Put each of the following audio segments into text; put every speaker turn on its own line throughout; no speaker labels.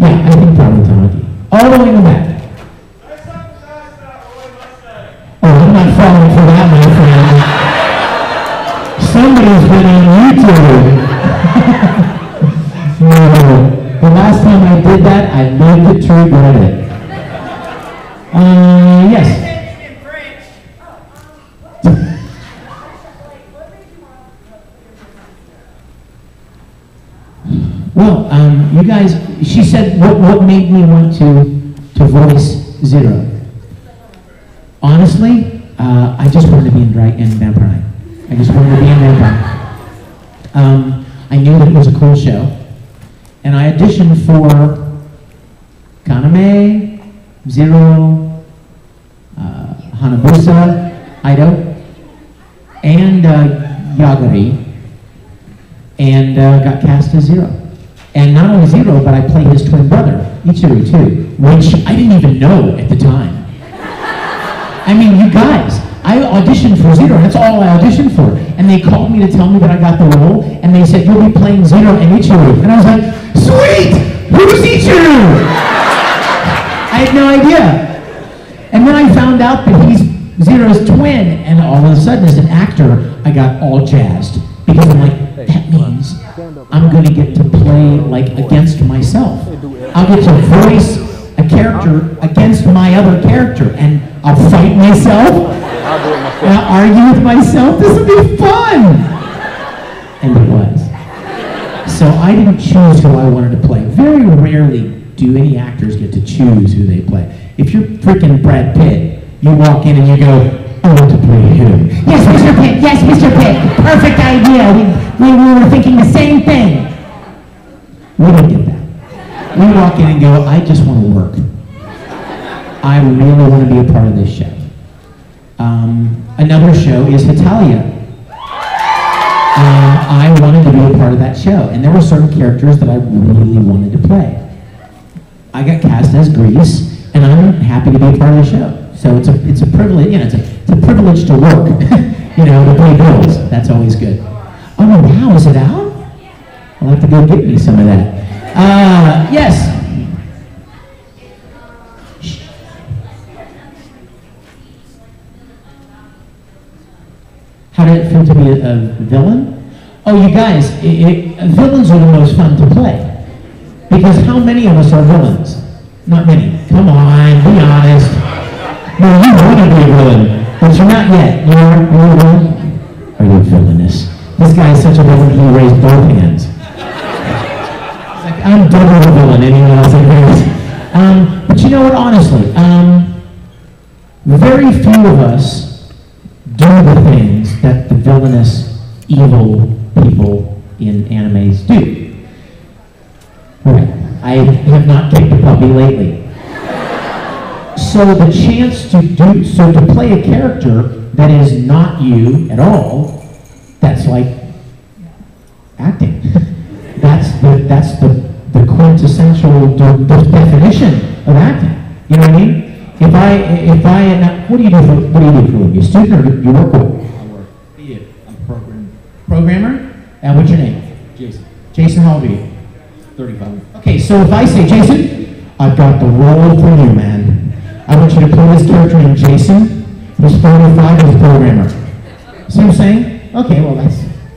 Yeah, I think probably Tom McGee. All the way in the back. Oh, I'm not falling for that, my friend. Somebody's been on YouTube. No, the last time I did that, I lived it to regret it. Yes. Well, you guys, she said, what made me want to voice Zero? Honestly, I just wanted to be in Vampire Night. I just wanted to be in Vampire. I knew that it was a cool show, and I auditioned for Kaname, Zero, Hanabusa, Ido, and Yagari, and got cast as Zero. And not only Zero, but I played his twin brother, Ichiru, too, which I didn't even know at the time. I mean, you guys, I auditioned for Zero, that's all I auditioned for. And they called me to tell me that I got the role, and they said, you'll be playing Zero and Ichiru. And I was like, sweet! Who's Ichiru? I had no idea. And then I found out that he's Zero's twin, and all of a sudden, as an actor, I got all jazzed. Because I'm like, that means I'm going to get to play, like, against myself. I'll get to voice a character against my other character, and I'll fight myself, and I'll argue with myself. This will be fun! And it was. So I didn't choose who I wanted to play. Very rarely do any actors get to choose who they play. If you're freaking Brad Pitt, you walk in and you go, I want to play him. Yes, Mr. Pitt, yes, Mr. Pitt. Perfect idea. We were thinking the same thing. We don't get that. We walk in and go, I just want to work. I really want to be a part of this show. Another show is Hitalia. I wanted to be a part of that show, and there were certain characters that I really wanted to play. I got cast as Grease, and I'm happy to be a part of the show. So it's a privilege, you know, it's a privilege to work, you know, to pay bills. That's always good. Oh, wow, is it out? I'll have to go get me some of that. Yes. How did it feel to be a villain? Oh, you guys, villains are the most fun to play. Because how many of us are villains? Not many. Come on, be honest. No, you want to be a villain, but you're not yet. You're a villain? Are you a villainous? This guy is such a villain, he raised both hands. Like, I'm double the villain, anyone else agrees? But you know what, honestly, very few of us do the things that the villainous, evil people in animes do. Right. I have not kicked a puppy lately. So the chance to play a character that is not you at all, that's like acting. that's the quintessential definition of acting. You know what I mean? If I had not, what do you do for a living? You a student or you work with?
I work. What do you do? I'm a programmer.
Programmer? And what's your name?
Jason.
Jason, how old are you?
35.
Okay, so if I say, Jason, I've got the role for you, man. I want you to play this character named Jason, who's 35 and a programmer. See what I'm saying? Okay, well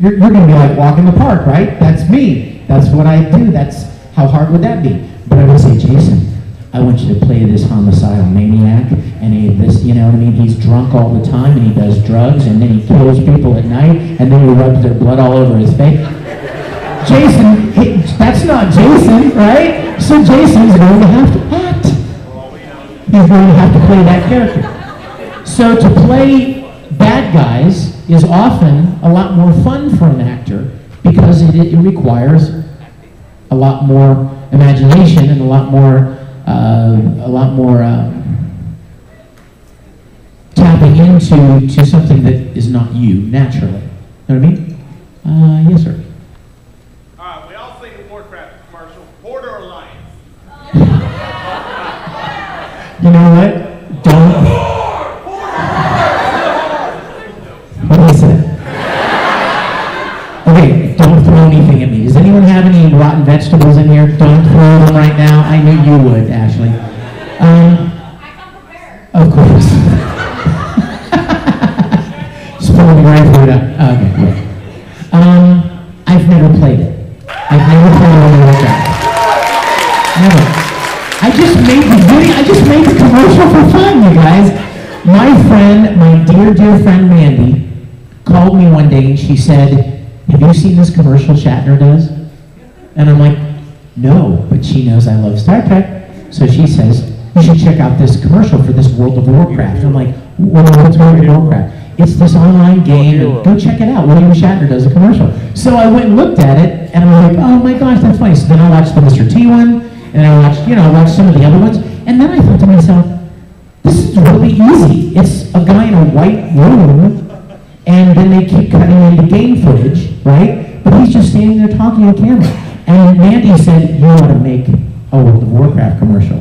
you're going to be like walking the park, right? That's me. That's what I do. That's, how hard would that be? But I would say, Jason, I want you to play this homicidal maniac, and this, you know what I mean? He's drunk all the time, and he does drugs, and then he kills people at night, and then he rubs their blood all over his face. Jason, that's not Jason, right? So Jason's going to have to act. He's going to have to play that character. So to play bad guys is often a lot more fun for an actor because it requires a lot more imagination and a lot more tapping into something that is not you naturally. You know what I mean? Yes, sir.
We all think of Warcraft commercial. Border Alliance.
You know what? Don't. What is it? Okay, don't throw anything at me. Does anyone have any rotten vegetables in here? Don't throw them right now. I knew you would, Ashley. Of course. Spoiling right food up. Okay, good. I've never played it. I've never played World of Warcraft. Never. I just made the commercial for fun, you guys. My dear friend Mandy, called me one day and she said, "Have you seen this commercial Shatner does?" And I'm like, "No," but she knows I love Star Trek. So she says, "You should check out this commercial for this World of Warcraft." And I'm like, "What's World of Warcraft?" "It's this online game, and go check it out. William Shatner does a commercial." So I went and looked at it, and I'm like, "Oh my gosh, that's funny." So then I watched the Mr. T one, and I watched some of the other ones, and then I thought to myself, this is really easy. It's a guy in a white room, and then they keep cutting into game footage, right? But he's just standing there talking to the camera. And Mandy said, "You ought to make a World of Warcraft commercial."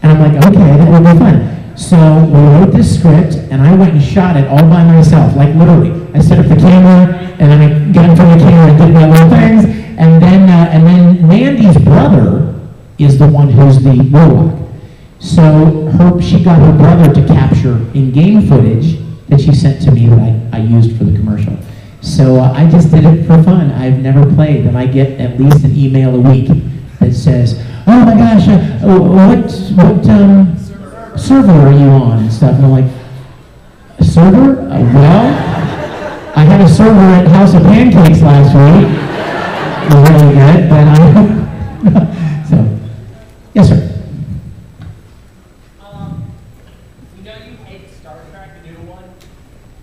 And I'm like, "Okay, that would be fun." So we wrote this script, and I went and shot it all by myself, like literally. I set up the camera, and then I got in front of the camera and did my little things, and then Mandy's brother is the one who's the warlock. So she got her brother to capture in-game footage that she sent to me that I used for the commercial. So I just did it for fun. I've never played, and I get at least an email a week that says, "Oh my gosh, what server are you on?" and stuff. And I'm like, "A server? Well, I had a server at House of Pancakes last week. It was really good, but so, yes, sir.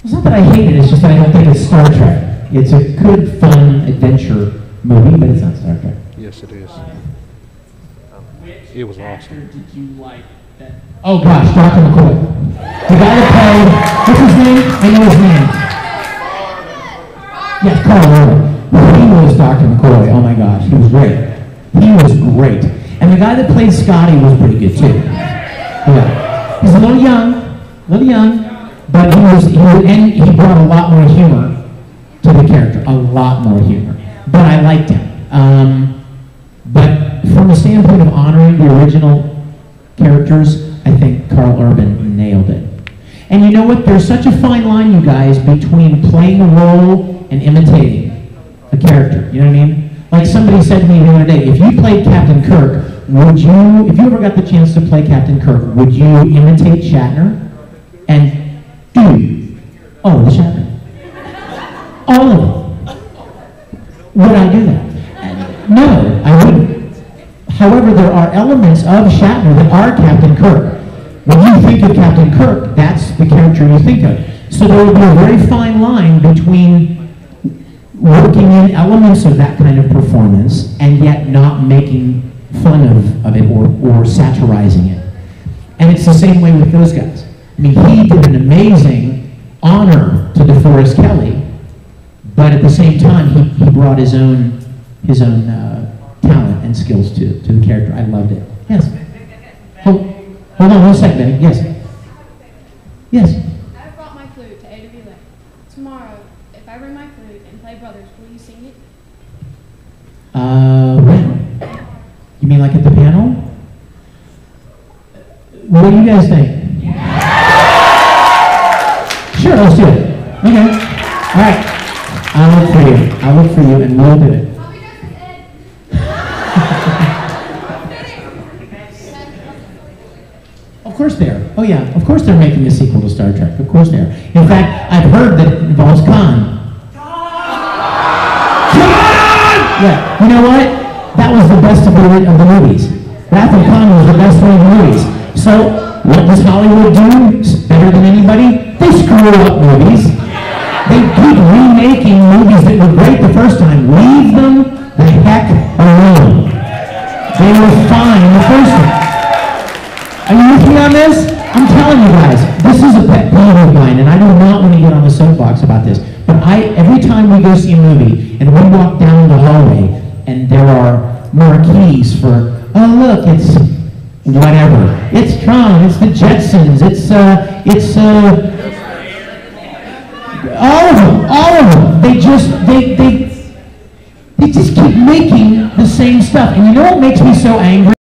It's not that I hate it, it's just that I don't think it's Star Trek. It's a good, fun adventure movie, but it's not Star Trek.
Yes, it is.
Which
It was
actor
awesome.
did you like that?
Oh gosh, Dr. McCoy. The guy that played, what's his name? I know his name. Yes, Carl Urban. He was Dr. McCoy. Oh my gosh, he was great. He was great. And the guy that played Scotty was pretty good too. Yeah. He's a little young, but he brought a lot more humor to the character, a lot more humor. But I liked him. But from the standpoint of honoring the original characters, I think Carl Urban nailed it. And you know what? There's such a fine line, you guys, between playing a role and imitating a character. You know what I mean? Like somebody said to me the other day, if you played Captain Kirk, if you ever got the chance to play Captain Kirk, would you imitate Shatner? And the Shatner. All of it. Would I do that? No, I wouldn't. However, there are elements of Shatner that are Captain Kirk. When you think of Captain Kirk, that's the character you think of. So there would be a very fine line between working in elements of that kind of performance and yet not making fun of it or satirizing it. And it's the same way with those guys. I mean, he did an amazing honor to DeForest Kelley, but at the same time, he brought his own talent and skills to the character. I loved it. Yes. Hold on 1 second, Benny. Yes. Yes.
I brought my flute to AWA. Tomorrow, if I bring my flute and play Brothers, will you sing it?
When? You mean like at the panel? What do you guys think? Sure, let's do it. Okay. All right. I'll look for you, and we'll do it. Of course they are. Oh yeah, of course they're making a sequel to Star Trek. Of course they are. In fact, I've heard that it involves Khan. Khan! Yeah. You know what? That was the best of the movies. Wrath of Khan was the best one of the movies. So, what does Hollywood do better than anybody? They screw up movies. They keep remaking movies that were great the first time. Leave them the heck alone. They were fine the first one. Are you with me on this? I'm telling you guys, this is a pet peeve of mine, and I do not want to get on the soapbox about this. But every time we go see a movie, and we walk down the hallway, and there are marquees for, oh look, it's whatever. It's Tron, it's the Jetsons, it's all of them. They just keep making the same stuff. And you know what makes me so angry?